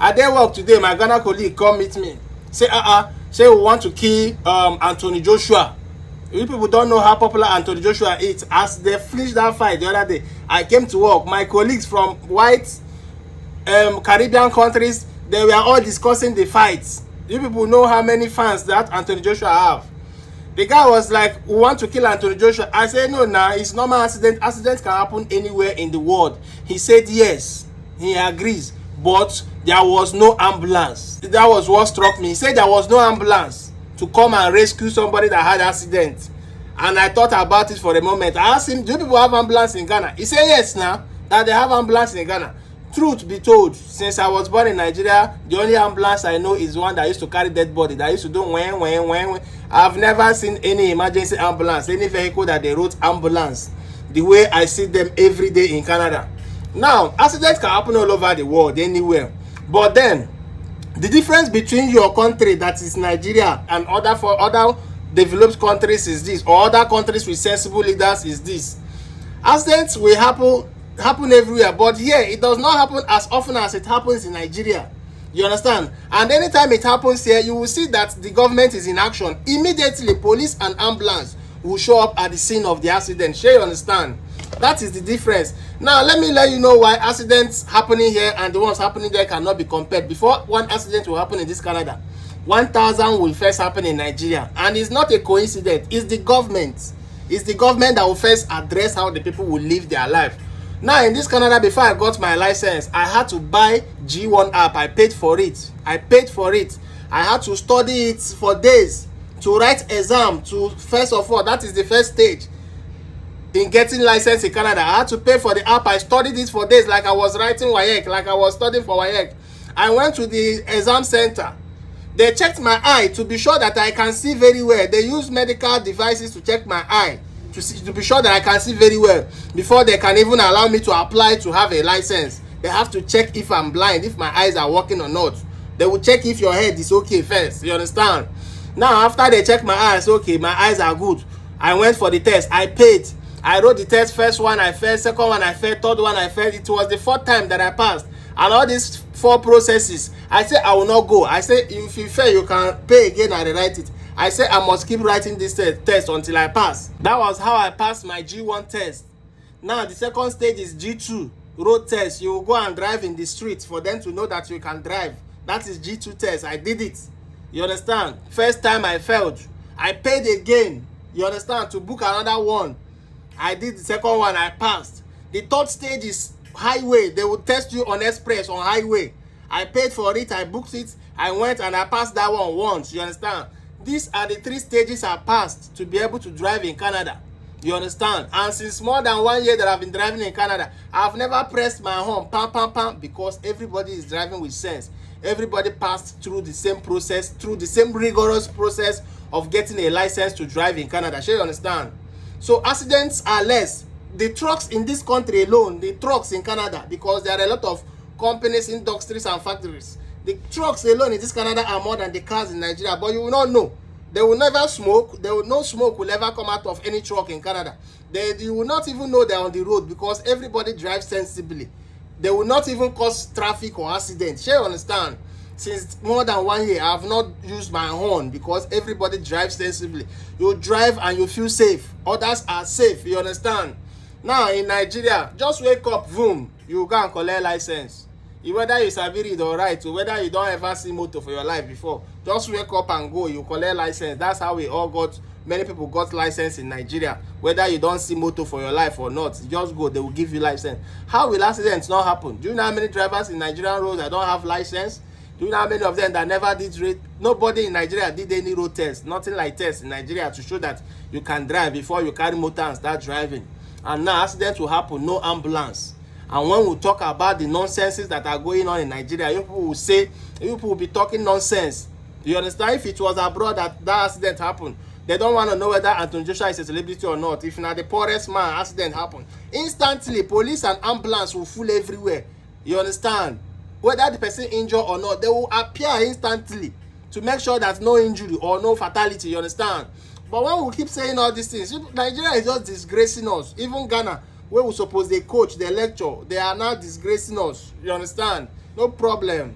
I dey work today, my Ghana colleague come meet me. Say, say we want to kill Anthony Joshua. You people don't know how popular Anthony Joshua is. As they finished that fight the other day, I came to work. My colleagues from white Caribbean countries, they were all discussing the fights. You people know how many fans that Anthony Joshua have. The guy was like, we want to kill Anthony Joshua. I said, no, it's normal accident. Accidents can happen anywhere in the world. He said, yes, he agrees. But there was no ambulance. That was what struck me. He said there was no ambulance to come and rescue somebody that had accident. And I thought about it for a moment. I asked him, do people have ambulance in Ghana? He said, yes, now, that they have ambulance in Ghana. Truth be told, since I was born in Nigeria, the only ambulance I know is one that used to carry dead body, that used to do when. I've never seen any emergency ambulance, any vehicle that they wrote ambulance, the way I see them every day in Canada. Now, accidents can happen all over the world, anywhere. But then, the difference between your country, that is Nigeria, and other developed countries is this, or other countries with sensible leaders is this. Accidents will happen everywhere, but here it does not happen as often as it happens in Nigeria. You understand? And anytime it happens here, you will see that the government is in action. Immediately, police and ambulance will show up at the scene of the accident. Sure, you understand? That is the difference. Now, let me let you know why accidents happening here and the ones happening there cannot be compared. Before one accident will happen in this Canada, 1,000 will first happen in Nigeria. And it's not a coincidence. It's the government. It's the government that will first address how the people will live their life. Now, in this Canada, before I got my license, I had to buy G1 app. I paid for it. I had to study it for days, to write exam, first of all, that is the first stage in getting license in Canada. I had to pay for the app. I studied it for days, like I was writing WAEC, like I was studying for WAEC. I went to the exam center. They checked my eye to be sure that I can see very well. They use medical devices to check my eye, to be sure that I can see very well before they can even allow me to apply to have a license. They have to check if I'm blind, if my eyes are working or not. They will check if your head is okay first. You understand? Now, after they check my eyes, okay, my eyes are good. I went for the test. I paid. I wrote the test. First one I failed, second one I failed, third one I failed. It was the fourth time that I passed. And all these 4 processes, I said I will not go. I said if you fail, you can pay again and rewrite it. I said I must keep writing this test until I pass. That was how I passed my G1 test. Now the second stage is G2, road test. You will go and drive in the street for them to know that you can drive. That is G2 test. I did it. You understand? First time I failed. I paid again. You understand? To book another one. I did the second one. I passed. The third stage is highway. They will test you on express, on highway. I paid for it. I booked it. I went and I passed that one once. You understand? These are the 3 stages I passed to be able to drive in Canada. You understand? And since more than 1 year that I've been driving in Canada, I've never pressed my horn, pam, pam, pam, because everybody is driving with sense. Everybody passed through the same process, through the same rigorous process of getting a license to drive in Canada. Sure, you understand? So accidents are less. The trucks in this country alone, the trucks in Canada, because there are a lot of companies, industries, and factories. The trucks alone in this Canada are more than the cars in Nigeria, but you will not know. They will never smoke. No smoke will ever come out of any truck in Canada. You will not even know they're on the road because everybody drives sensibly. They will not even cause traffic or accidents. Shall you understand? Since more than 1 year, I have not used my horn because everybody drives sensibly. You drive and you feel safe. Others are safe. You understand? Now in Nigeria, just wake up, boom, you go and collect license. Whether you sabi read or write, or whether you don't ever see motor for your life before, just wake up and go, you collect license. That's how many people got license in Nigeria. Whether you don't see motor for your life or not, just go, they will give you license. How will accidents not happen? Do you know how many drivers in Nigerian roads that don't have license? Do you know how many of them that never did road? Nobody in Nigeria did any road test, nothing like test in Nigeria to show that you can drive before you carry motor and start driving. And now accidents will happen, no ambulance. And when we talk about the nonsenses that are going on in Nigeria, people will say, people will be talking nonsense. You understand? If it was abroad that accident happened, they don't want to know whether Anthony Joshua is a celebrity or not. If not the poorest man, accident happened, instantly police and ambulance will full everywhere. You understand? Whether the person injured or not, they will appear instantly to make sure there's no injury or no fatality. You understand? But when we keep saying all these things, Nigeria is just disgracing us. Even Ghana, where we suppose they coach, they lecture, they are now disgracing us. You understand? No problem.